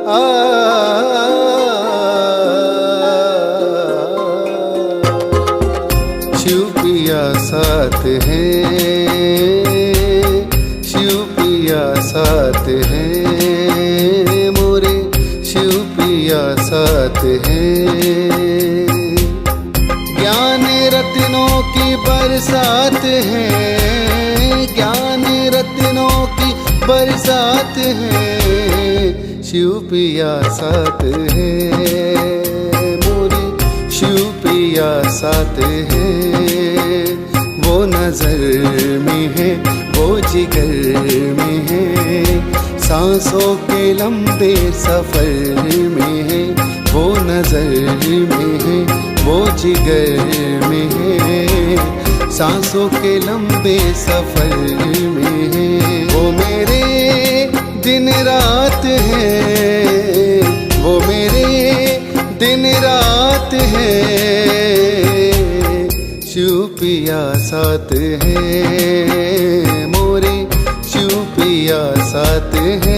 आ शिव पिया साथ है, शिव पिया साथ है, मोरे शिव पिया साथ है। ज्ञान रत्नों की बरसात है, ज्ञान रत्नों की बरसात है, शिव पिया साथ है, मोरे शिव पिया साथ है। वो नजर में है, वो जिगर में है, सांसों के लंबे सफर में है। वो नजर में है, वो जिगर में है, सांसों के लंबे सफर में है। वो मेरे दिन रात है, वो मेरे दिन रात है, शिव पिया साथ है, मोरे शिव पिया साथ है।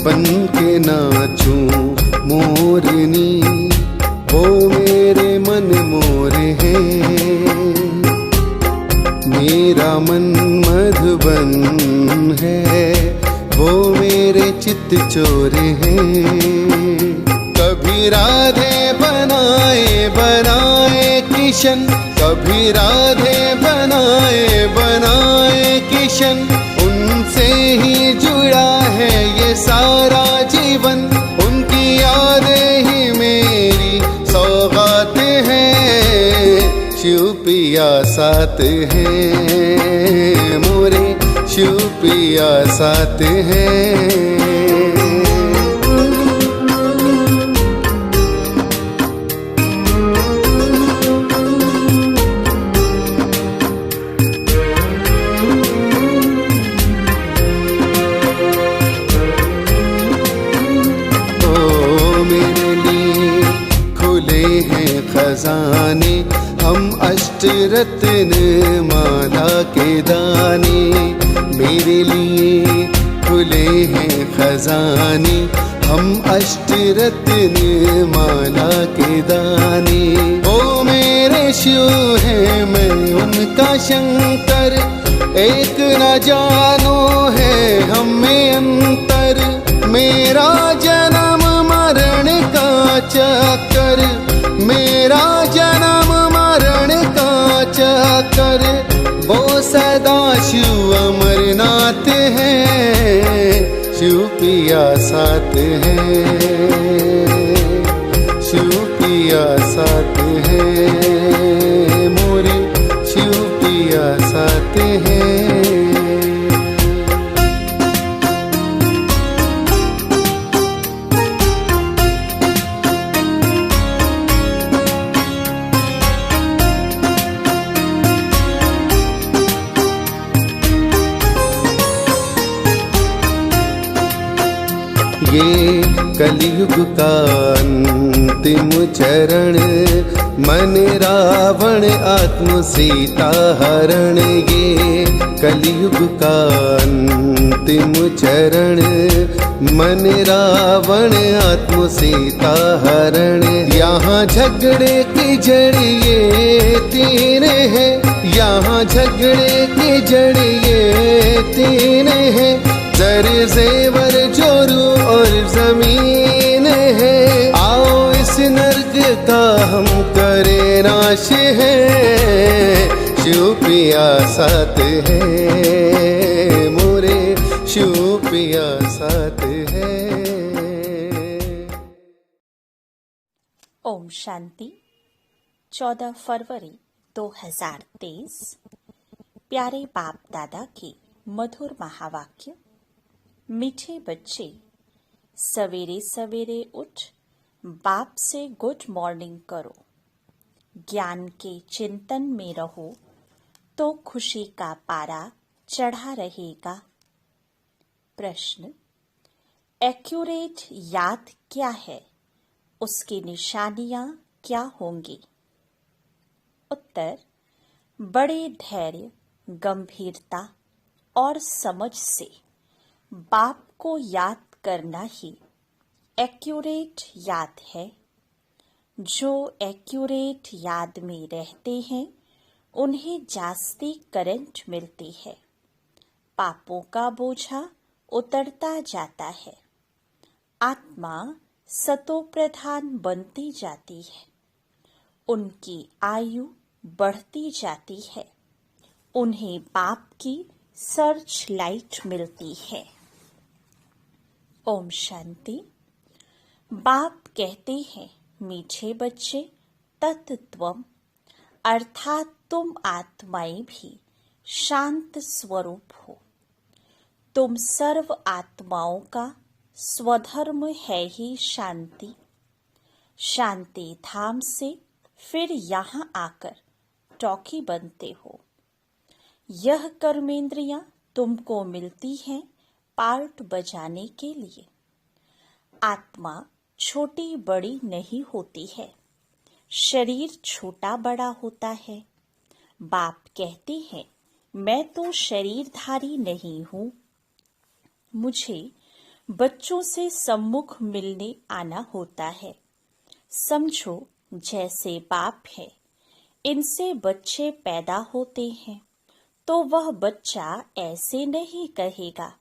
बन के नाचूं मोरनी, वो मेरे मन मोरे हैं। मेरा मन मधुबन है, वो मेरे चित्त चोरे हैं। कभी राधे बनाए बनाए किशन, कभी राधे बनाए बनाए किशन, उनसे ही जुड़ा है ये सारा जीवन। उनकी यादें ही मेरी सौगात हैं, शिव पिया साथ है, मोरे शिव पिया साथ है। खजाने हम अष्ट रत्न माला के दाने, मेरे लिए खुले हैं खजाने हम अष्ट रत्न माला के दाने। ओ मेरे शिव है, मैं उनका शंकर, एक न जानो है हम में अंतर। मेरा जन्म मरण का चक्कर, मेरा जन्म मरण का चक्कर, वो सदा शिव अमरनाथ है, शिव पिया साथ है, शिव पिया साथ है, मोरे शिव पिया साथ है। ये कलयुग का अंतिम चरण, मन रावण आत्म सीता हरण। ये कलयुग का अंतिम चरण, मन रावण आत्म सीता हरण। यहाँ झगड़े की जड़ ये तीन है, यहाँ झगड़े की जड़ ये तीन है। जर जेवर जोरू और जमीन है, आओ इस नर्क का हम करें नाश है, शिव पिया साथ है, मोरे शिव पिया साथ है। ओम शांति। 14 फरवरी 2023। प्यारे बाप दादा की मधुर महावाक्य। मीठे बच्चे, सवेरे सवेरे उठ बाप से गुड मॉर्निंग करो, ज्ञान के चिंतन में रहो तो खुशी का पारा चढ़ा रहेगा। प्रश्न, एक्यूरेट याद क्या है? उसकी निशानियां क्या होंगी? उत्तर, बड़े धैर्य, गंभीरता और समझ से बाप को याद करना ही एक्यूरेट याद है। जो एक्यूरेट याद में रहते हैं उन्हें जास्ती करंट मिलती है, पापों का बोझा उतरता जाता है, आत्मा सतोप्रधान बनती जाती है, उनकी आयु बढ़ती जाती है, उन्हें बाप की सर्च लाइट मिलती है। ओम शांति। बाप कहते हैं, मीठे बच्चे, तत्त्वम अर्थात तुम आत्माएं भी शांत स्वरूप हो। तुम सर्व आत्माओं का स्वधर्म है ही शांति। शांति धाम से फिर यहाँ आकर टॉकी बनते हो। यह कर्मेंद्रियां तुमको मिलती हैं पार्ट बजाने के लिए। आत्मा छोटी बड़ी नहीं होती है, शरीर छोटा बड़ा होता है। बाप कहते हैं, मैं तो शरीरधारी नहीं हूँ। मुझे बच्चों से सम्मुख मिलने आना होता है। समझो जैसे बाप है, इनसे बच्चे पैदा होते हैं तो वह बच्चा ऐसे नहीं कहेगा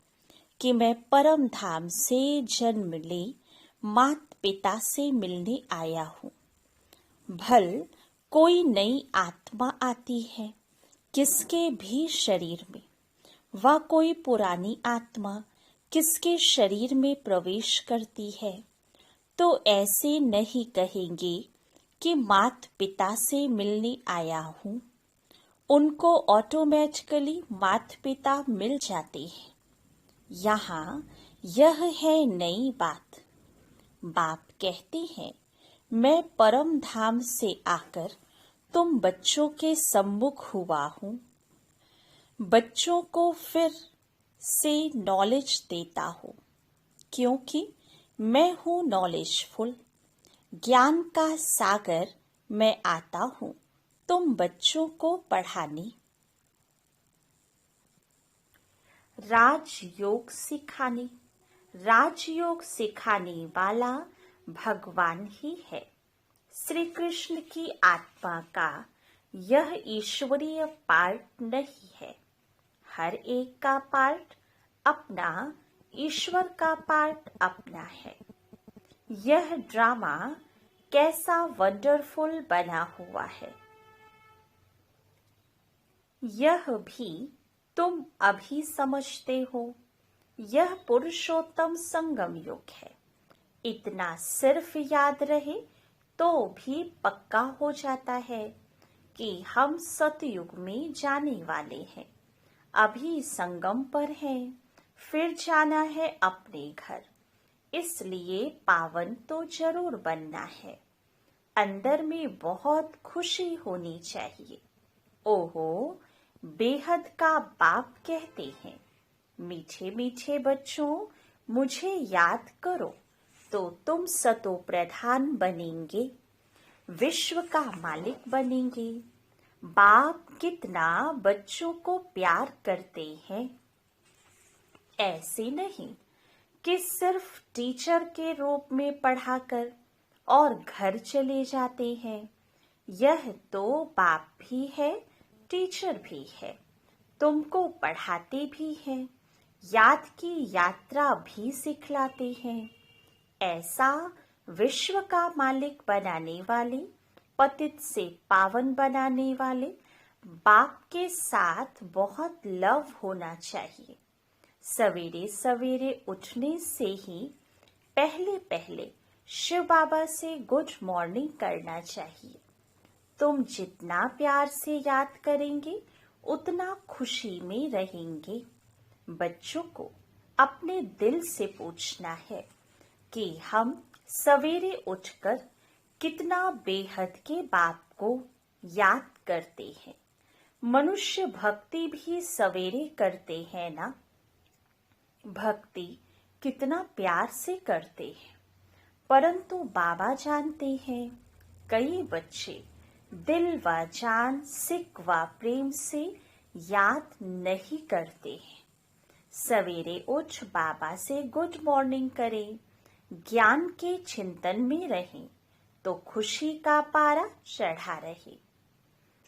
कि मैं परम धाम से जन्म ले मात पिता से मिलने आया हूँ। भल कोई नई आत्मा आती है किसके भी शरीर में, वह कोई पुरानी आत्मा किसके शरीर में प्रवेश करती है तो ऐसे नहीं कहेंगे कि मात पिता से मिलने आया हूँ। उनको ऑटोमेटिकली मात पिता मिल जाते हैं। यहाँ यह है नई बात। बाप कहते हैं, मैं परम धाम से आकर तुम बच्चों के सम्मुख हुआ हूँ। बच्चों को फिर से नॉलेज देता हूँ, क्योंकि मैं हूँ नॉलेजफुल। ज्ञान का सागर मैं आता हूँ तुम बच्चों को पढ़ाने। राजयोग सिखाने। राजयोग सिखाने वाला भगवान ही है। श्री कृष्ण की आत्मा का यह ईश्वरीय पार्ट नहीं है। हर एक का पार्ट अपना, ईश्वर का पार्ट अपना है। यह ड्रामा कैसा वंडरफुल बना हुआ है, यह भी तुम अभी समझते हो। यह पुरुषोत्तम संगम युग है। इतना सिर्फ याद रहे तो भी पक्का हो जाता है कि हम सतयुग में जाने वाले हैं। अभी संगम पर हैं, फिर जाना है अपने घर। इसलिए पावन तो जरूर बनना है। अंदर में बहुत खुशी होनी चाहिए। ओहो, बेहद का बाप कहते हैं, मीठे मीठे बच्चों, मुझे याद करो तो तुम सतो प्रधान बनेंगे, विश्व का मालिक बनेंगे। बाप कितना बच्चों को प्यार करते हैं। ऐसे नहीं कि सिर्फ टीचर के रूप में पढ़ाकर और घर चले जाते हैं। यह तो बाप भी है, टीचर भी है, तुमको पढ़ाते भी हैं, याद की यात्रा भी सिखलाते हैं। ऐसा विश्व का मालिक बनाने वाले, पतित से पावन बनाने वाले बाप के साथ बहुत लव होना चाहिए। सवेरे सवेरे उठने से ही पहले पहले शिव बाबा से गुड मॉर्निंग करना चाहिए। तुम जितना प्यार से याद करेंगे उतना खुशी में रहेंगे। बच्चों को अपने दिल से पूछना है कि हम सवेरे उठकर कितना बेहद के बाप को याद करते हैं। मनुष्य भक्ति भी सवेरे करते हैं ना। भक्ति कितना प्यार से करते हैं, परंतु बाबा जानते हैं कई बच्चे दिल व जान सिक व प्रेम से याद नहीं करते हैं। सवेरे उठ बाबा से गुड मॉर्निंग करें, ज्ञान के चिंतन में रहें तो खुशी का पारा चढ़ा रहे।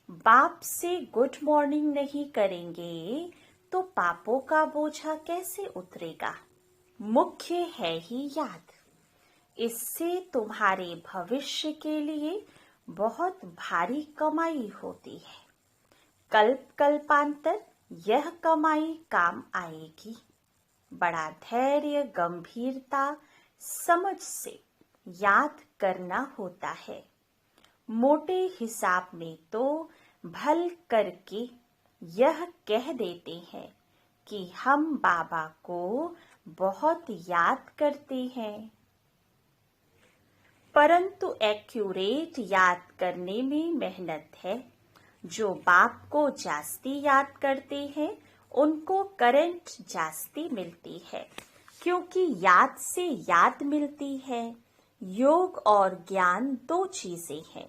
बाप से गुड मॉर्निंग नहीं करेंगे तो पापों का बोझा कैसे उतरेगा। मुख्य है ही याद, इससे तुम्हारे भविष्य के लिए बहुत भारी कमाई होती है। कल्प कल्पांतर यह कमाई काम आएगी। बड़ा धैर्य, गंभीरता, समझ से याद करना होता है। मोटे हिसाब में तो भल करके यह कह देते हैं कि हम बाबा को बहुत याद करते हैं, परंतु एक्यूरेट याद करने में मेहनत है। जो बाप को जास्ती याद करते हैं उनको करंट जास्ती मिलती है, क्योंकि याद से याद मिलती है। योग और ज्ञान दो चीजें हैं।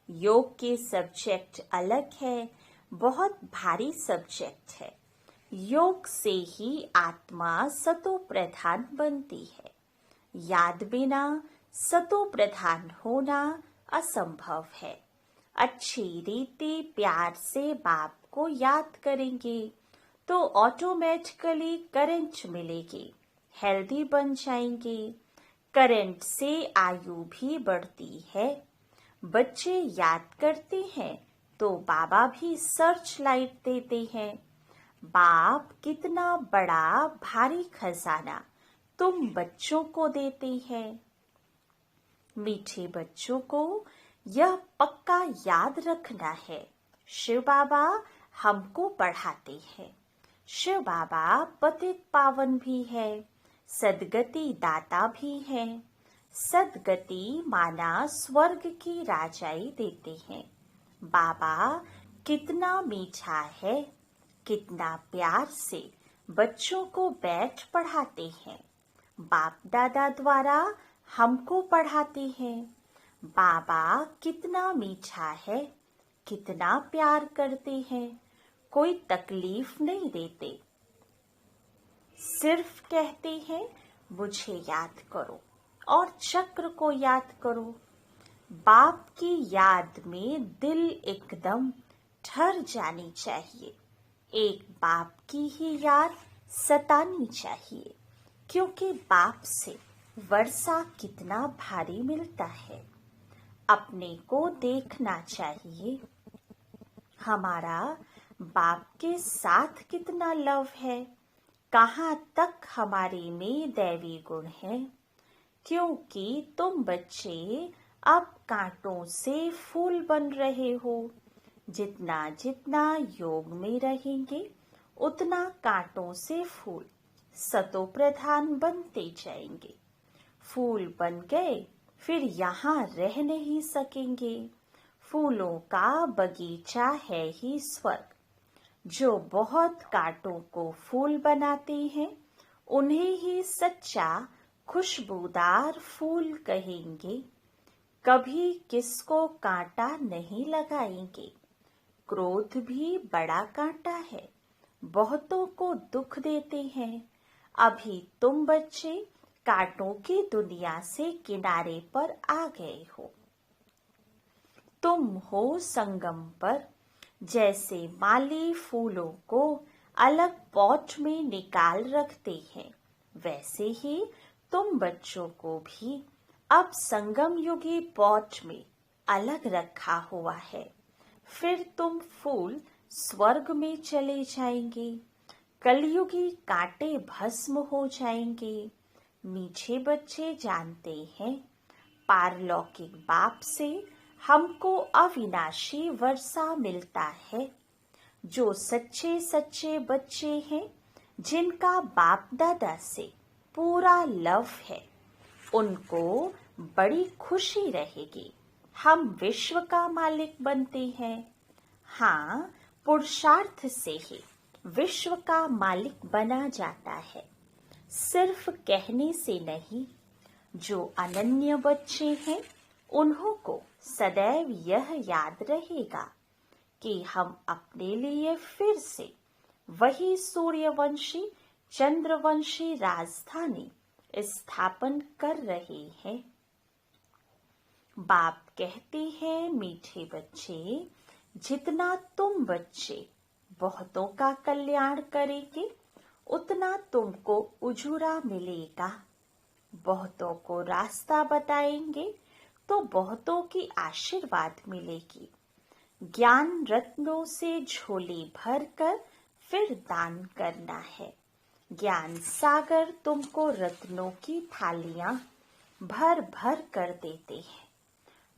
योग के सब्जेक्ट अलग है, बहुत भारी सब्जेक्ट है। योग से ही आत्मा सतो प्रधान बनती है। याद बिना सतो प्रधान होना असंभव है। अच्छी रीति प्यार से बाप को याद करेंगे तो ऑटोमेटिकली करंट मिलेगी, हेल्दी बन जाएंगे। करंट से आयु भी बढ़ती है। बच्चे याद करते हैं तो बाबा भी सर्च लाइट देते हैं। बाप कितना बड़ा भारी खजाना तुम बच्चों को देते हैं। मीठे बच्चों को यह पक्का याद रखना है, शिव बाबा हमको पढ़ाते हैं। शिव बाबा पतित पावन भी है, सदगति दाता भी है। सदगति माना स्वर्ग की राजाई देते हैं। बाबा कितना मीठा है, कितना प्यार से बच्चों को बैठ पढ़ाते हैं। बाप दादा द्वारा हमको पढ़ाते हैं। बाबा कितना मीठा है, कितना प्यार करते हैं, कोई तकलीफ नहीं देते। सिर्फ कहते हैं मुझे याद करो और चक्र को याद करो। बाप की याद में दिल एकदम ठहर जानी चाहिए। एक बाप की ही याद सतानी चाहिए, क्योंकि बाप से वर्षा कितना भारी मिलता है। अपने को देखना चाहिए, हमारा बाप के साथ कितना लव है, कहाँ तक हमारे में दैवी गुण है। क्योंकि तुम बच्चे अब कांटों से फूल बन रहे हो। जितना जितना योग में रहेंगे उतना कांटों से फूल सतो प्रधान बनते जाएंगे। फूल बन गए फिर यहाँ रह नहीं सकेंगे। फूलों का बगीचा है ही स्वर्ग। जो बहुत कांटों को फूल बनाते हैं उन्हें ही सच्चा खुशबूदार फूल कहेंगे। कभी किसको कांटा नहीं लगाएंगे। क्रोध भी बड़ा कांटा है, बहुतों को दुख देते हैं। अभी तुम बच्चे कांटों की दुनिया से किनारे पर आ गए हो। तुम हो संगम पर। जैसे माली फूलों को अलग पॉट में निकाल रखते हैं, वैसे ही तुम बच्चों को भी अब संगम युगी पॉट में अलग रखा हुआ है। फिर तुम फूल स्वर्ग में चले जाएंगे। कलयुगी कांटे भस्म हो जाएंगे। मीठे बच्चे जानते हैं पारलौकिक बाप से हमको अविनाशी वर्षा मिलता है। जो सच्चे सच्चे बच्चे हैं, जिनका बाप दादा से पूरा लव है, उनको बड़ी खुशी रहेगी। हम विश्व का मालिक बनते हैं। हाँ, पुरुषार्थ से ही विश्व का मालिक बना जाता है, सिर्फ कहने से नहीं। जो अनन्य बच्चे हैं उन्हों को सदैव यह याद रहेगा कि हम अपने लिए फिर से वही सूर्यवंशी चंद्रवंशी राजधानी स्थापन कर रहे हैं। बाप कहते हैं, मीठे बच्चे, जितना तुम बच्चे बहुतों का कल्याण करेंगे उतना तुमको उजूरा मिलेगा। बहुतों को रास्ता बताएंगे तो बहुतों की आशीर्वाद मिलेगी। ज्ञान रत्नों से झोली भरकर फिर दान करना है। ज्ञान सागर तुमको रत्नों की थालियां भर भर कर देते हैं।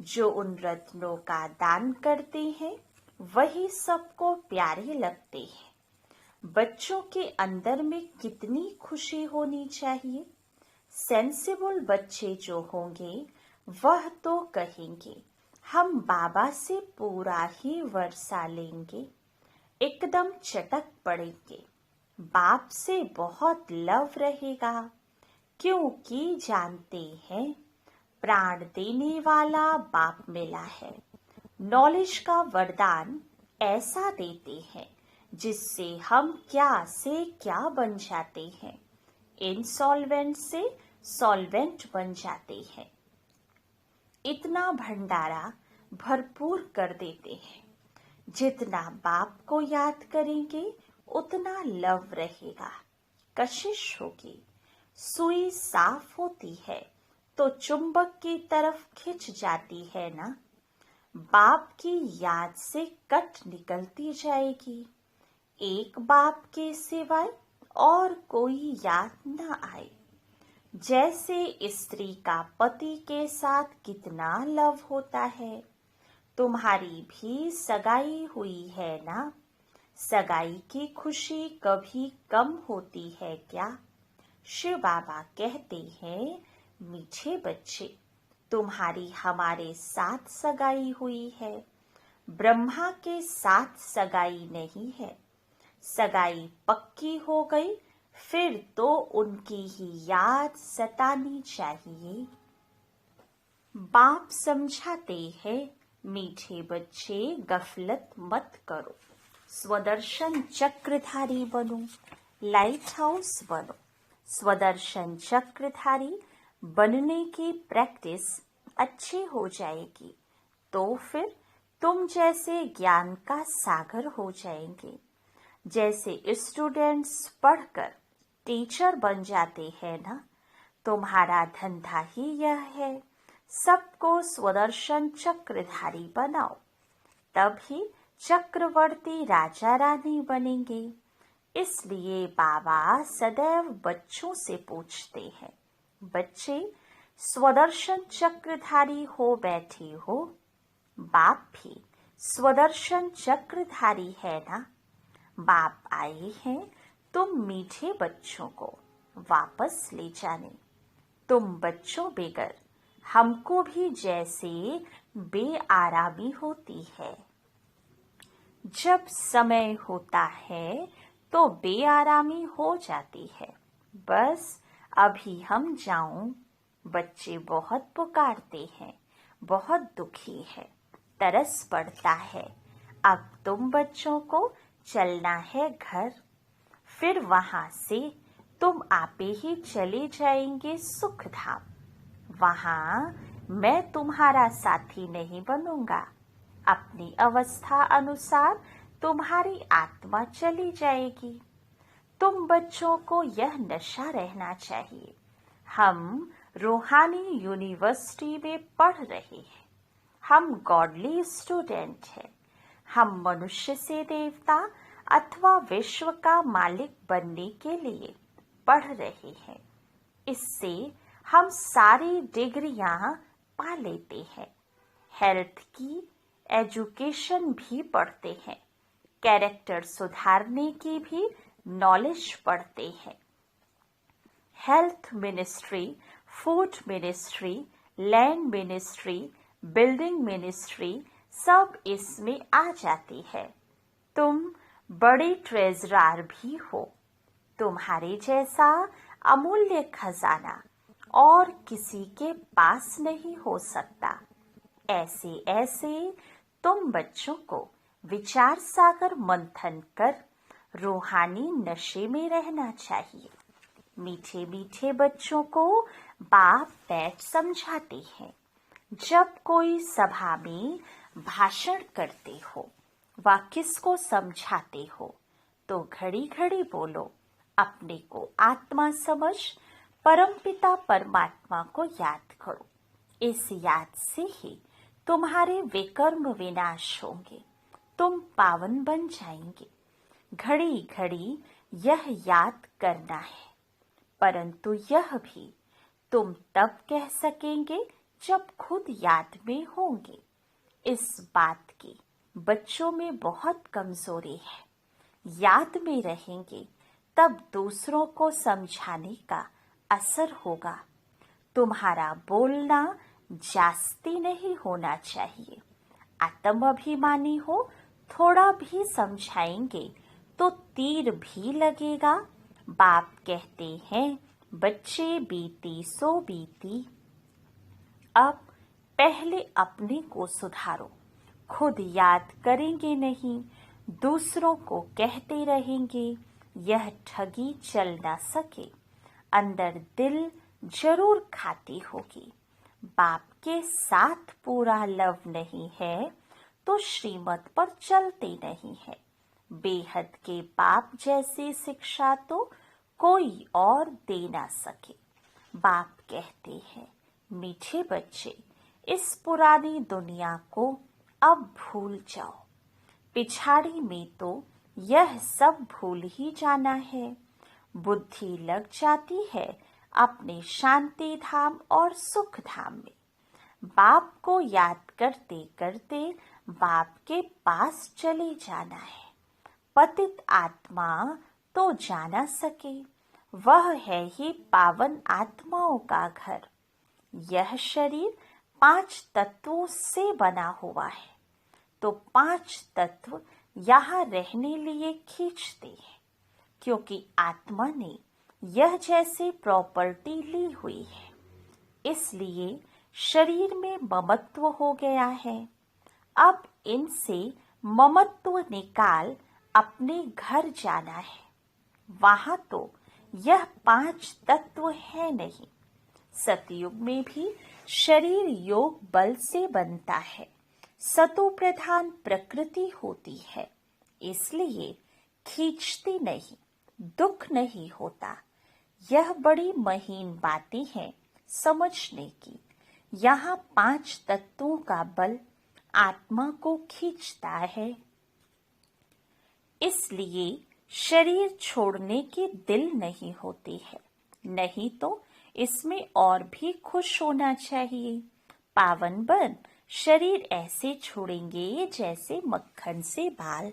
जो उन रत्नों का दान करते हैं वही सबको प्यारे लगते हैं। बच्चों के अंदर में कितनी खुशी होनी चाहिए। सेंसिबल बच्चे जो होंगे वह तो कहेंगे, हम बाबा से पूरा ही वर्षा लेंगे, एकदम चटक पड़ेंगे। बाप से बहुत लव रहेगा, क्योंकि जानते हैं प्राण देने वाला बाप मिला है। नॉलेज का वरदान ऐसा देते हैं जिससे हम क्या से क्या बन जाते हैं, इनसॉल्वेंट से सॉल्वेंट बन जाते हैं। इतना भंडारा भरपूर कर देते हैं। जितना बाप को याद करेंगे उतना लव रहेगा, कशिश होगी। सुई साफ होती है तो चुंबक की तरफ खिंच जाती है ना। बाप की याद से कट निकलती जाएगी। एक बाप के सिवाय और कोई याद न आए। जैसे स्त्री का पति के साथ कितना लव होता है, तुम्हारी भी सगाई हुई है ना। सगाई की खुशी कभी कम होती है क्या। शिव बाबा कहते हैं, मीठे बच्चे, तुम्हारी हमारे साथ सगाई हुई है, ब्रह्मा के साथ सगाई नहीं है। सगाई पक्की हो गई फिर तो उनकी ही याद सतानी चाहिए। बाप समझाते हैं, मीठे बच्चे, गफलत मत करो, स्वदर्शन चक्रधारी बनो, लाइट हाउस बनो। स्वदर्शन चक्रधारी बनने की प्रैक्टिस अच्छी हो जाएगी तो फिर तुम जैसे ज्ञान का सागर हो जाएंगे। जैसे स्टूडेंट्स पढ़कर टीचर बन जाते हैं ना, तुम्हारा धंधा ही यह है, सबको स्वदर्शन चक्रधारी बनाओ, तभी चक्रवर्ती राजा रानी बनेंगे। इसलिए बाबा सदैव बच्चों से पूछते हैं, बच्चे स्वदर्शन चक्रधारी हो बैठे हो, बाप भी स्वदर्शन चक्रधारी है ना। बाप आए हैं तुम मीठे बच्चों को वापस ले जाने। तुम बच्चों बेगर हमको भी जैसे बेआरामी होती है। जब समय होता है तो बेआरामी हो जाती है। बस अभी हम जाऊं। बच्चे बहुत पुकारते हैं, बहुत दुखी है, तरस पड़ता है। अब तुम बच्चों को चलना है घर, फिर वहां से तुम आपे ही चले जाएंगे सुख धाम। वहां मैं तुम्हारा साथी नहीं बनूंगा। अपनी अवस्था अनुसार तुम्हारी आत्मा चली जाएगी। तुम बच्चों को यह नशा रहना चाहिए, हम रूहानी यूनिवर्सिटी में पढ़ रहे हैं, हम गॉडली स्टूडेंट हैं। हम मनुष्य से देवता अथवा विश्व का मालिक बनने के लिए पढ़ रहे हैं। इससे हम सारी डिग्रियां पा लेते हैं। हेल्थ की एजुकेशन भी पढ़ते हैं, कैरेक्टर सुधारने की भी नॉलेज पढ़ते हैं। Health ministry, food ministry, land ministry, building ministry सब इसमें आ जाती है। तुम बड़े ट्रेजरार भी हो। तुम्हारे जैसा अमूल्य खजाना और किसी के पास नहीं हो सकता। ऐसे ऐसे तुम बच्चों को विचार सागर मंथन कर रूहानी नशे में रहना चाहिए। मीठे मीठे बच्चों को बाप बैठ समझाते हैं। जब कोई सभा में भाषण करते हो व किसको समझाते हो तो घड़ी घड़ी बोलो, अपने को आत्मा समझ परमपिता परमात्मा को याद करो। इस याद से ही तुम्हारे विकर्म विनाश होंगे, तुम पावन बन जाएंगे। घड़ी घड़ी यह याद करना है, परंतु यह भी तुम तब कह सकेंगे जब खुद याद में होंगे। इस बात की बच्चों में बहुत कमजोरी है। याद में रहेंगे तब दूसरों को समझाने का असर होगा। तुम्हारा बोलना जास्ती नहीं होना चाहिए। आत्म अभिमानी हो, थोड़ा भी समझाएंगे तो तीर भी लगेगा। बाप कहते हैं, बच्चे बीती सो बीती। अब पहले अपने को सुधारो। खुद याद करेंगे नहीं, दूसरों को कहते रहेंगे, यह ठगी चल ना सके। अंदर दिल जरूर खाती होगी। बाप के साथ पूरा लव नहीं है तो श्रीमत पर चलते नहीं है। बेहद के बाप जैसी शिक्षा तो कोई और दे ना सके। बाप कहते हैं, मीठे बच्चे, इस पुरानी दुनिया को अब भूल जाओ। पिछाड़ी में तो यह सब भूल ही जाना है। बुद्धि लग जाती है अपने शांति धाम और सुख धाम में। बाप को याद करते करते बाप के पास चले जाना है। पतित आत्मा तो जाना सके, वह है ही पावन आत्माओं का घर। यह शरीर 5 तत्वों से बना हुआ है, तो 5 तत्व यहाँ रहने लिए खींचते हैं, क्योंकि आत्मा ने यह जैसे प्रॉपर्टी ली हुई है। इसलिए शरीर में ममत्व हो गया है। अब इनसे ममत्व निकाल अपने घर जाना है। वहां तो यह 5 तत्व है नहीं। सतयुग में भी शरीर योग बल से बनता है। सतो प्रधान प्रकृति होती है, इसलिए खींचती नहीं, दुख नहीं होता। यह बड़ी महीन बातें हैं समझने की। यहाँ 5 तत्वों का बल आत्मा को खींचता है। इसलिए शरीर छोड़ने के दिल नहीं होती है, नहीं तो इसमें और भी खुश होना चाहिए। पावन बन शरीर ऐसे छोड़ेंगे जैसे मक्खन से बाल।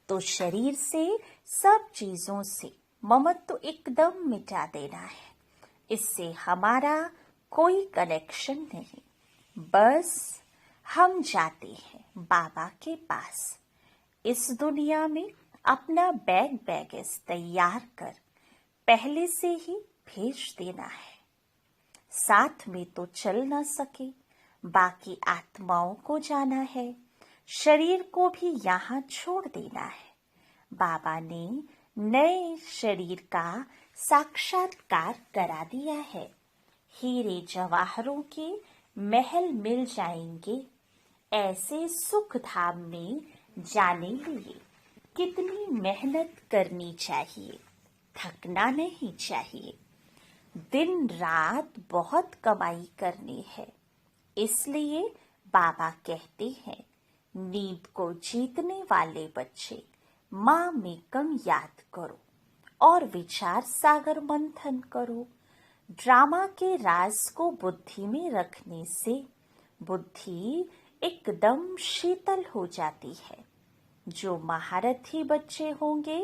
तो शरीर से सब चीजों से ममत्व एकदम मिटा देना है। इससे हमारा कोई कनेक्शन नहीं। बस हम जाते हैं बाबा के पास। इस दुनिया में अपना बैग बैगेज तैयार कर पहले से ही भेज देना है। साथ में तो चल न सके, बाकी आत्माओं को जाना है। शरीर को भी यहाँ छोड़ देना है। बाबा ने नए शरीर का साक्षात्कार करा दिया है। हीरे जवाहरों के महल मिल जाएंगे। ऐसे सुख धाम में जाने लिए कितनी मेहनत करनी चाहिए, थकना नहीं चाहिए। दिन रात बहुत कमाई करनी है। इसलिए बाबा कहते हैं, नींद को जीतने वाले बच्चे माँ में कम याद करो और विचार सागर मंथन करो। ड्रामा के राज को बुद्धि में रखने से बुद्धि एकदम शीतल हो जाती है। जो महारथी बच्चे होंगे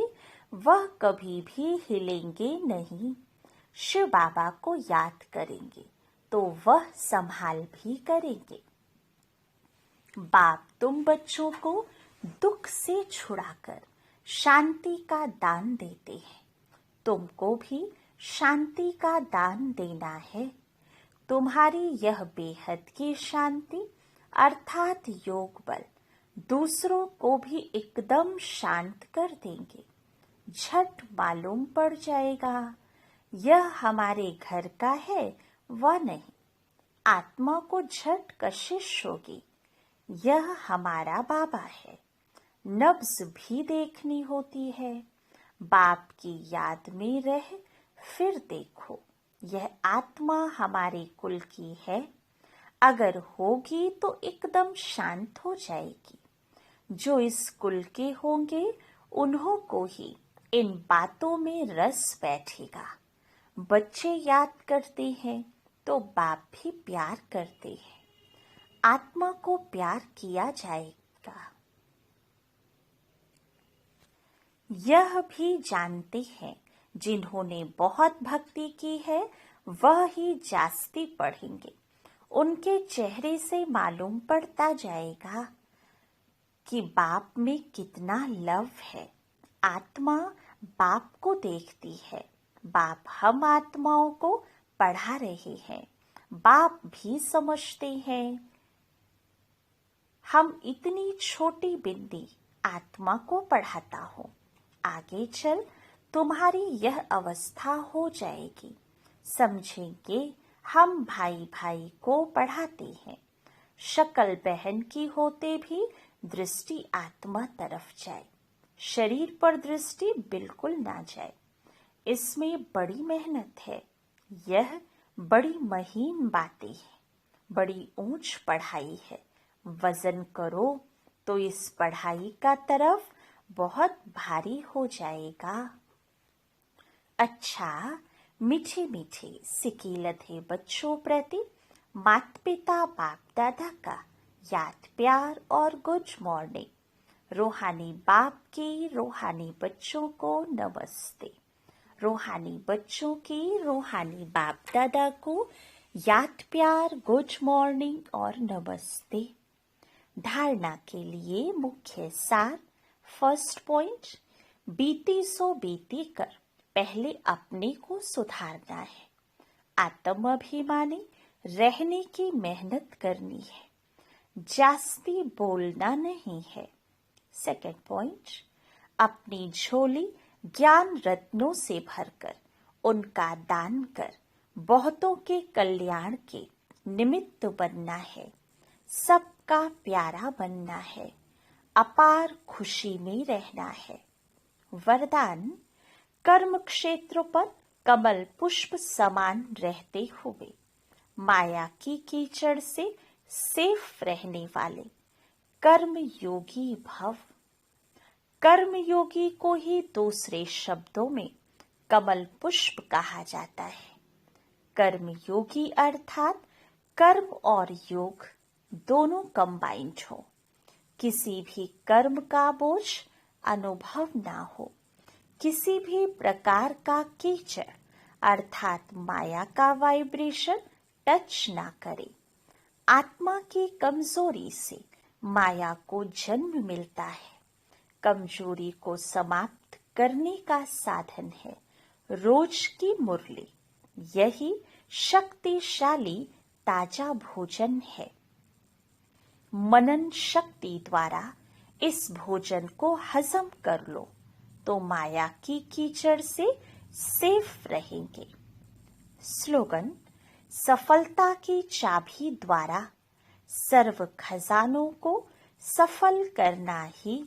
वह कभी भी हिलेंगे नहीं। शिव बाबा को याद करेंगे तो वह संभाल भी करेंगे। बाप तुम बच्चों को दुख से छुड़ाकर शांति का दान देते हैं। तुमको भी शांति का दान देना है। तुम्हारी यह बेहद की शांति अर्थात योग बल दूसरों को भी एकदम शांत कर देंगे। झट मालूम पड़ जाएगा यह हमारे घर का है व नहीं। आत्मा को झट कशिश होगी यह हमारा बाबा है। नब्ज भी देखनी होती है। बाप की याद में रह फिर देखो यह आत्मा हमारे कुल की है। अगर होगी तो एकदम शांत हो जाएगी। जो इस कुल के होंगे उन्हों को ही इन बातों में रस बैठेगा। बच्चे याद करते हैं तो बाप भी प्यार करते हैं। आत्मा को प्यार किया जाएगा। यह भी जानते हैं जिन्होंने बहुत भक्ति की है वह ही जास्ती पढ़ेंगे। उनके चेहरे से मालूम पड़ता जाएगा कि बाप में कितना लव है। आत्मा बाप को देखती है। बाप हम आत्माओं को पढ़ा रहे हैं। बाप भी समझते हैं हम इतनी छोटी बिंदी आत्मा को पढ़ाता हूँ। आगे चल तुम्हारी यह अवस्था हो जाएगी। समझेंगे हम भाई भाई को पढ़ाते हैं। शक्ल बहन की होते भी दृष्टि आत्मा तरफ जाए। शरीर पर दृष्टि बिल्कुल ना जाए। इसमें बड़ी मेहनत है। यह बड़ी महीन बातें हैं। बड़ी ऊंच पढ़ाई है। वजन करो तो इस पढ़ाई का तरफ बहुत भारी हो जाएगा। अच्छा मीठे मीठे सिकीलते बच्चों प्रति माता पिता बाप दादा का याद प्यार और गुड मॉर्निंग। रूहानी बाप की रूहानी बच्चों को नमस्ते। रूहानी बच्चों की रूहानी बाप दादा को याद प्यार गुड मॉर्निंग और नमस्ते। धारणा के लिए मुख्य सार। फर्स्ट पॉइंट, बीती सो बीती कर पहले अपने को सुधारना है। आत्माभिमानी रहने की मेहनत करनी है। जास्ती बोलना नहीं है। सेकंड पॉइंट, अपनी झोली ज्ञान रत्नों से भरकर उनका दान कर बहुतों के कल्याण के निमित्त बनना है। सबका प्यारा बनना है। अपार खुशी में रहना है। वरदान, कर्म क्षेत्र पर कमल पुष्प समान रहते हुए माया की कीचड़ से सेफ रहने वाले कर्म योगी भव। कर्म योगी को ही दूसरे शब्दों में कमल पुष्प कहा जाता है। कर्म योगी अर्थात कर्म और योग दोनों कंबाइंड हो। किसी भी कर्म का बोझ अनुभव ना हो। किसी भी प्रकार का कीचड़ अर्थात माया का वाइब्रेशन टच ना करे। आत्मा की कमजोरी से माया को जन्म मिलता है। कमजोरी को समाप्त करने का साधन है रोज की मुरली। यही शक्तिशाली ताजा भोजन है। मनन शक्ति द्वारा इस भोजन को हजम कर लो तो माया की कीचड़ से सेफ रहेंगे। स्लोगन, सफलता की चाबी द्वारा सर्व खजानों को सफल करना ही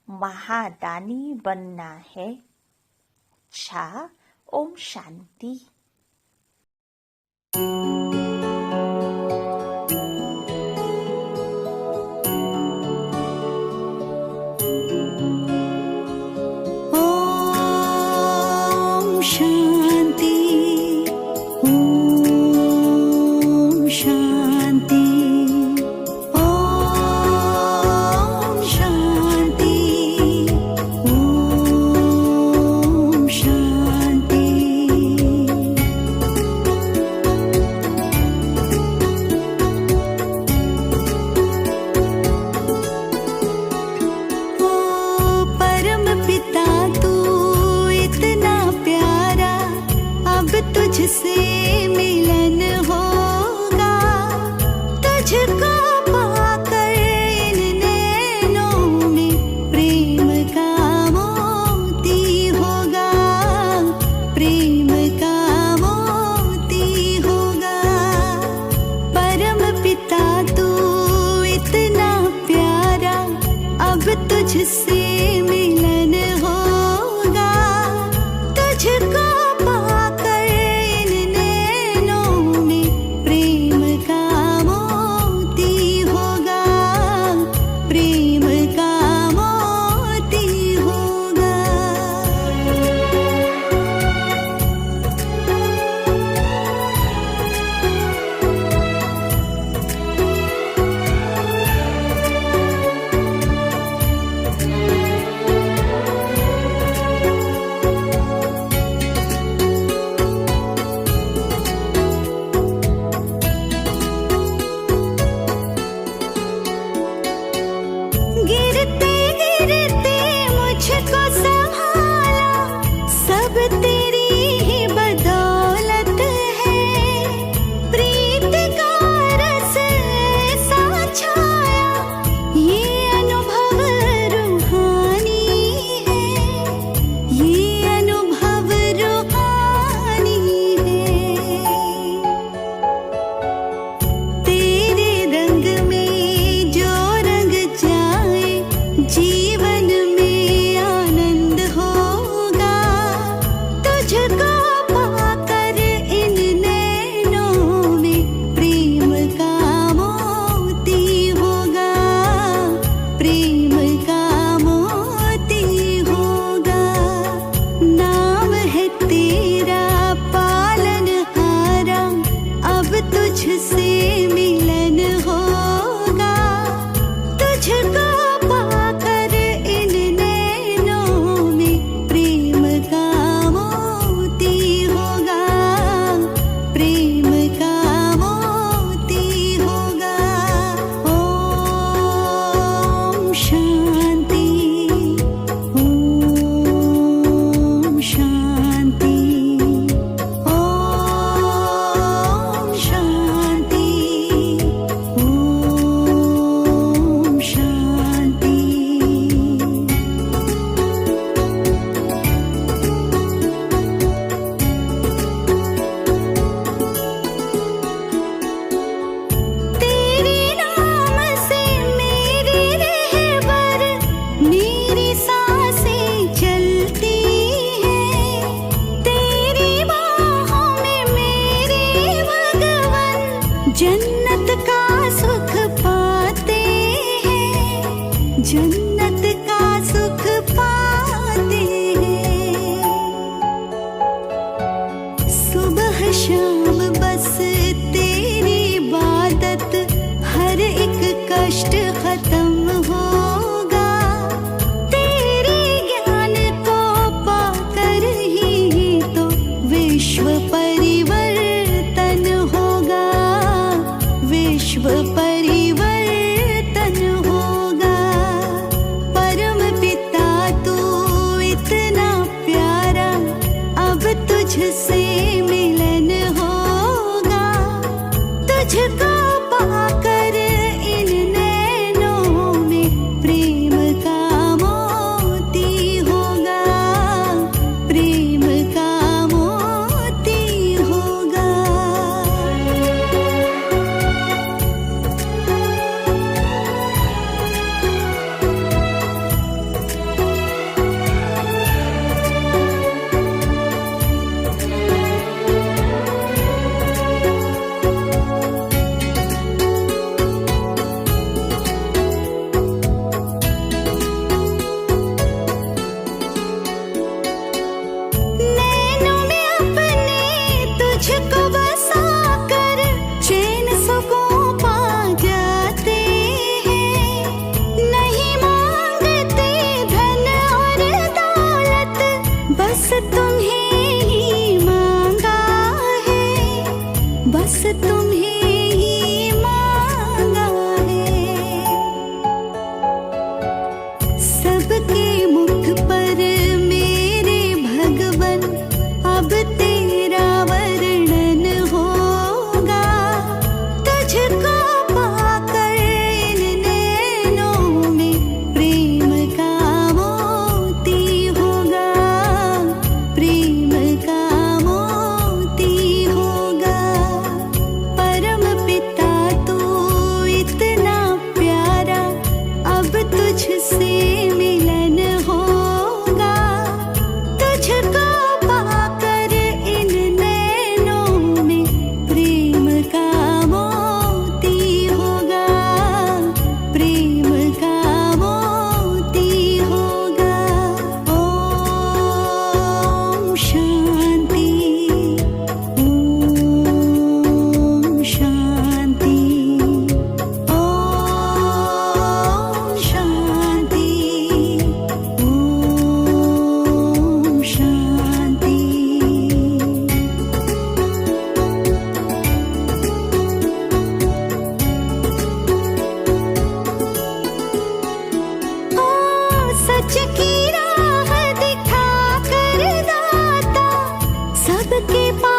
महादानी बनना है। अच्छा, ओम शांति। सुबह शाम बस तेरी इबादत, हर एक कष्ट खत्म होगा। तेरे ज्ञान को पाकर ही तो विश्व परिवर्तन होगा, विश्व परिवर्तन होगा। परम पिता तू इतना प्यारा, अब तुझसे मिलन होगा। तुझको पाकर इन नैनों में प्रेम का मोती होगा, प्रेम का मोती होगा। नैनों में अपने तुझको बसाकर चैन सुकून पा जाते हैं। नहीं मांगते धन और दौलत, बस तुम्हें ही मांगा है, बस तुम्हें ही मांगा है। सबके मुख पर मेरे भगवन अब तेरा वर्णन होगा। तुझको पाकर इन नैनों में प्रेम का मोती होगा, प्रेम का मोती होगा। परम पिता तू इतना प्यारा, अब तुझसे मिलन होगा। तुझको पाकर इन नैनों में प्रेम का मोती होगा, प्रेम का मोती होगा। ओम शांति, ओम शांति, ओम शांति, ओम शांति। ओ सच की राह दिखा कर दाता, सबके पास